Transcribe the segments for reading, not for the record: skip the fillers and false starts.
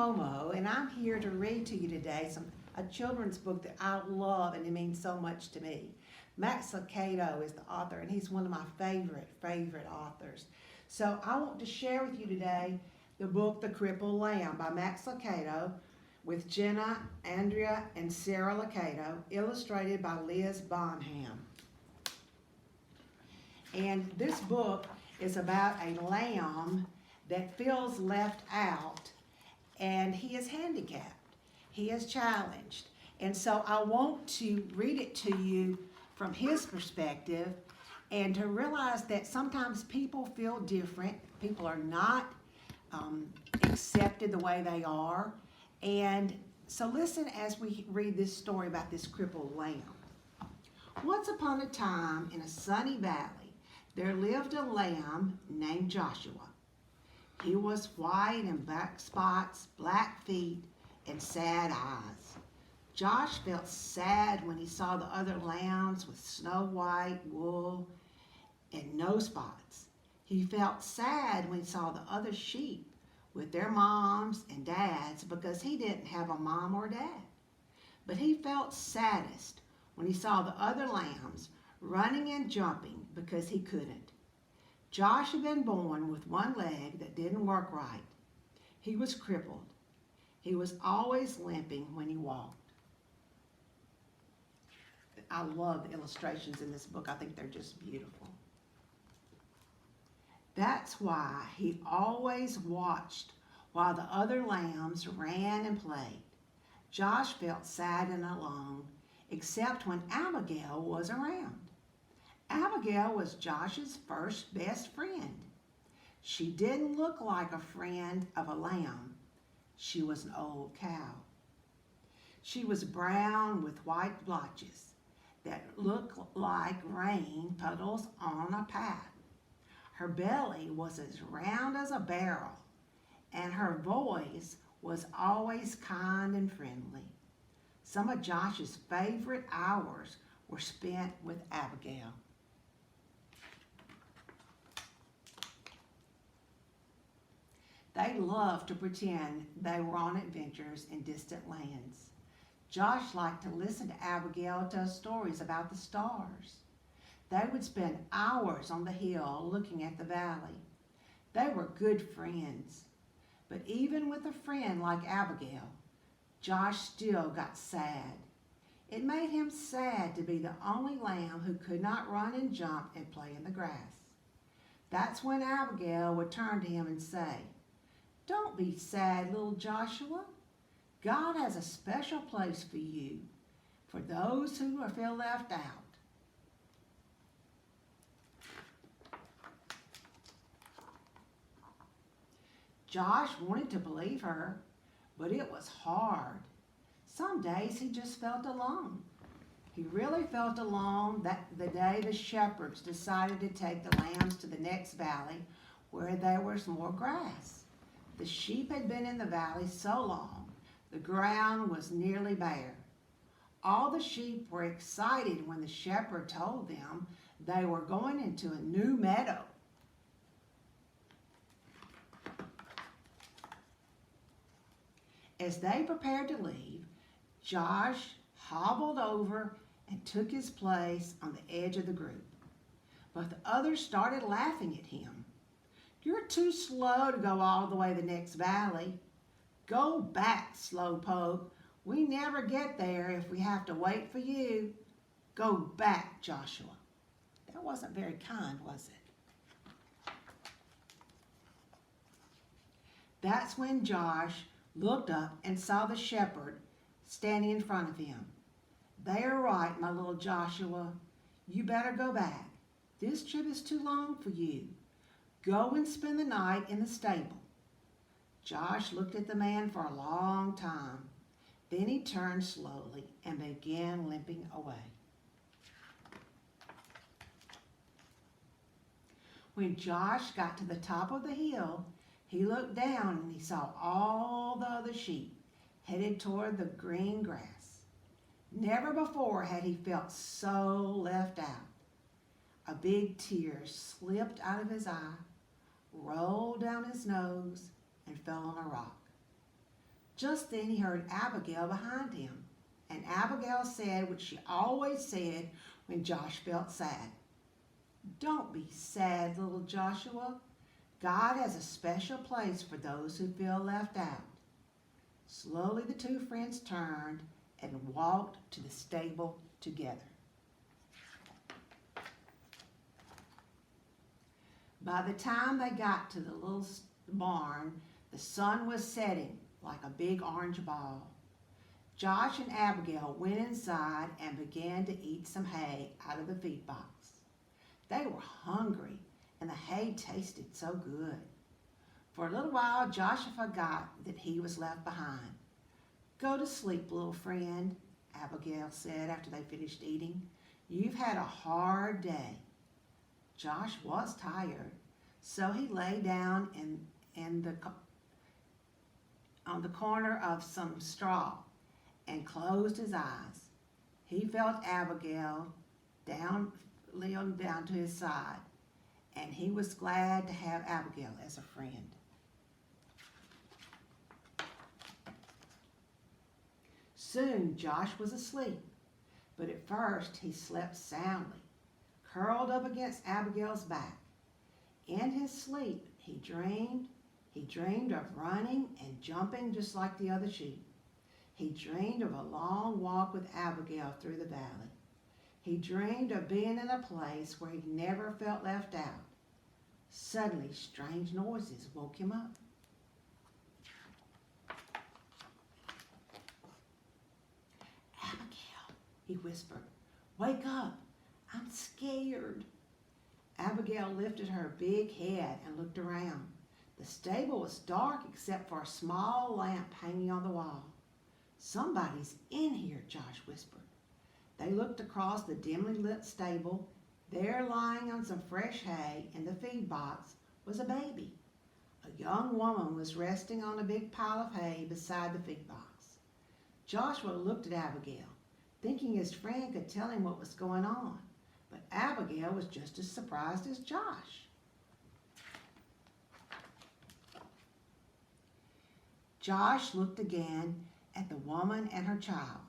Momo, and I'm here to read to you today a children's book that I love and it means so much to me. Max Lucado is the author, and he's one of my favorite authors. So I want to share with you today the book The Crippled Lamb by Max Lucado with Jenna, Andrea, and Sarah Lucado, illustrated by Liz Bonham. And this book is about a lamb that feels left out, and he is handicapped. He is challenged. And so I want to read it to you from his perspective and to realize that sometimes people feel different. People are not accepted the way they are. And so listen as we read this story about this crippled lamb. Once upon a time in a sunny valley, there lived a lamb named Joshua. He was white and black spots, black feet, and sad eyes. Josh felt sad when he saw the other lambs with snow white wool and no spots. He felt sad when he saw the other sheep with their moms and dads because he didn't have a mom or dad. But he felt saddest when he saw the other lambs running and jumping because he couldn't. Josh had been born with one leg that didn't work right. He was crippled. He was always limping when he walked. I love the illustrations in this book. I think they're just beautiful. That's why he always watched while the other lambs ran and played. Josh felt sad and alone, except when Abigail was around. Abigail was Josh's first best friend. She didn't look like a friend of a lamb. She was an old cow. She was brown with white blotches that looked like rain puddles on a path. Her belly was as round as a barrel, and her voice was always kind and friendly. Some of Josh's favorite hours were spent with Abigail. They loved to pretend they were on adventures in distant lands. Josh liked to listen to Abigail tell stories about the stars. They would spend hours on the hill looking at the valley. They were good friends. But even with a friend like Abigail, Josh still got sad. It made him sad to be the only lamb who could not run and jump and play in the grass. That's when Abigail would turn to him and say, "Don't be sad, little Joshua. God has a special place for you, for those who feel left out." Josh wanted to believe her, but it was hard. Some days he just felt alone. He really felt alone the day the shepherds decided to take the lambs to the next valley where there was more grass. The sheep had been in the valley so long, the ground was nearly bare. All the sheep were excited when the shepherd told them they were going into a new meadow. As they prepared to leave, Josh hobbled over and took his place on the edge of the group. But the others started laughing at him. "You're too slow to go all the way to the next valley. Go back, slowpoke. We never get there if we have to wait for you. Go back, Joshua." That wasn't very kind, was it? That's when Josh looked up and saw the shepherd standing in front of him. "They are right, my little Joshua. You better go back. This trip is too long for you. Go and spend the night in the stable." Josh looked at the man for a long time. Then he turned slowly and began limping away. When Josh got to the top of the hill, he looked down and he saw all the other sheep headed toward the green grass. Never before had he felt so left out. A big tear slipped out of his eye, rolled down his nose, and fell on a rock. Just then he heard Abigail behind him, and Abigail said what she always said when Josh felt sad. "Don't be sad, little Joshua. God has a special place for those who feel left out." Slowly the two friends turned and walked to the stable together. By the time they got to the little barn, the sun was setting like a big orange ball. Josh and Abigail went inside and began to eat some hay out of the feed box. They were hungry, and the hay tasted so good. For a little while, Joshua forgot that he was left behind. "Go to sleep, little friend," Abigail said after they finished eating. "You've had a hard day." Josh was tired, so he lay down on the corner of some straw and closed his eyes. He felt Abigail lean down to his side, and he was glad to have Abigail as a friend. Soon Josh was asleep, but at first he slept soundly, curled up against Abigail's back. In his sleep, he dreamed of running and jumping just like the other sheep. He dreamed of a long walk with Abigail through the valley. He dreamed of being in a place where he never felt left out. Suddenly, strange noises woke him up. "Abigail," he whispered, "wake up. I'm scared." Abigail lifted her big head and looked around. The stable was dark except for a small lamp hanging on the wall. "Somebody's in here," Josh whispered. They looked across the dimly lit stable. There, lying on some fresh hay in the feed box, was a baby. A young woman was resting on a big pile of hay beside the feed box. Joshua looked at Abigail, thinking his friend could tell him what was going on, but Abigail was just as surprised as Josh. Josh looked again at the woman and her child.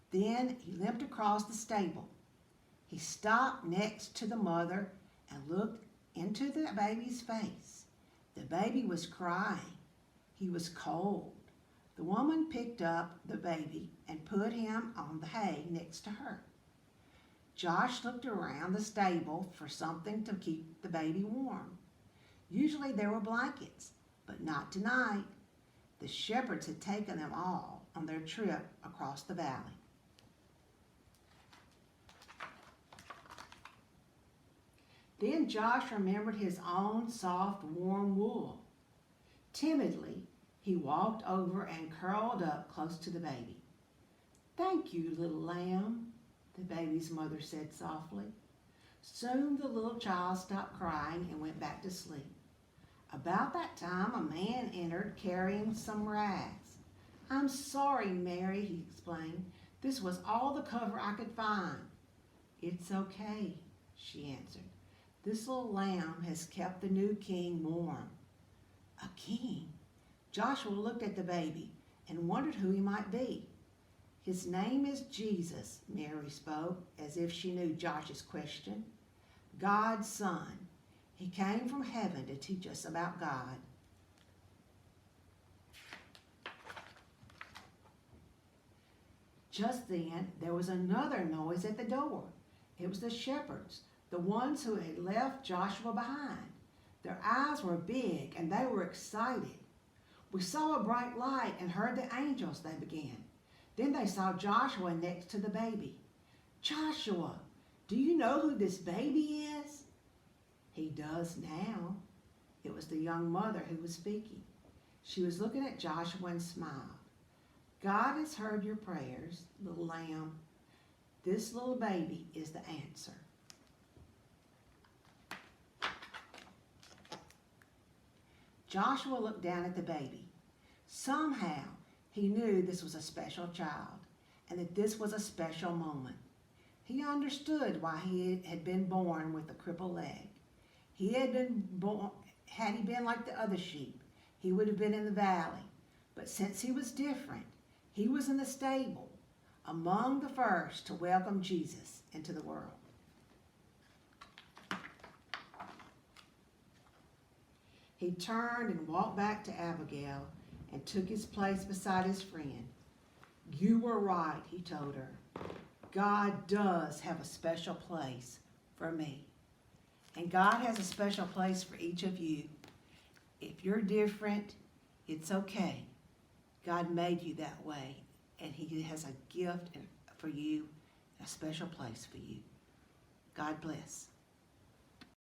Then he limped across the stable. He stopped next to the mother and looked into the baby's face. The baby was crying. He was cold. The woman picked up the baby and put him on the hay next to her. Josh looked around the stable for something to keep the baby warm. Usually there were blankets, but not tonight. The shepherds had taken them all on their trip across the valley. Then Josh remembered his own soft, warm wool. Timidly, he walked over and curled up close to the baby. "Thank you, little lamb," the baby's mother said softly. Soon the little child stopped crying and went back to sleep. About that time, a man entered carrying some rags. "I'm sorry, Mary," he explained. "This was all the cover I could find." "It's okay," she answered. "This little lamb has kept the new king warm." A king? Joshua looked at the baby and wondered who he might be. "His name is Jesus," Mary spoke, as if she knew Josh's question. "God's son. He came from heaven to teach us about God." Just then, there was another noise at the door. It was the shepherds, the ones who had left Joshua behind. Their eyes were big and they were excited. "We saw a bright light and heard the angels," they began. Then they saw Joshua next to the baby. "Joshua, do you know who this baby is?" "He does now." It was the young mother who was speaking. She was looking at Joshua and smiled. "God has heard your prayers, little lamb. This little baby is the answer." Joshua looked down at the baby. Somehow, he knew this was a special child and that this was a special moment. He understood why he had been born with a crippled leg. Had he been like the other sheep, he would have been in the valley. But since he was different, he was in the stable, among the first to welcome Jesus into the world. He turned and walked back to Abigail and took his place beside his friend. "You were right," he told her. "God does have a special place for me." And God has a special place for each of you. If you're different, it's okay. God made you that way, and he has a gift for you, a special place for you. God bless.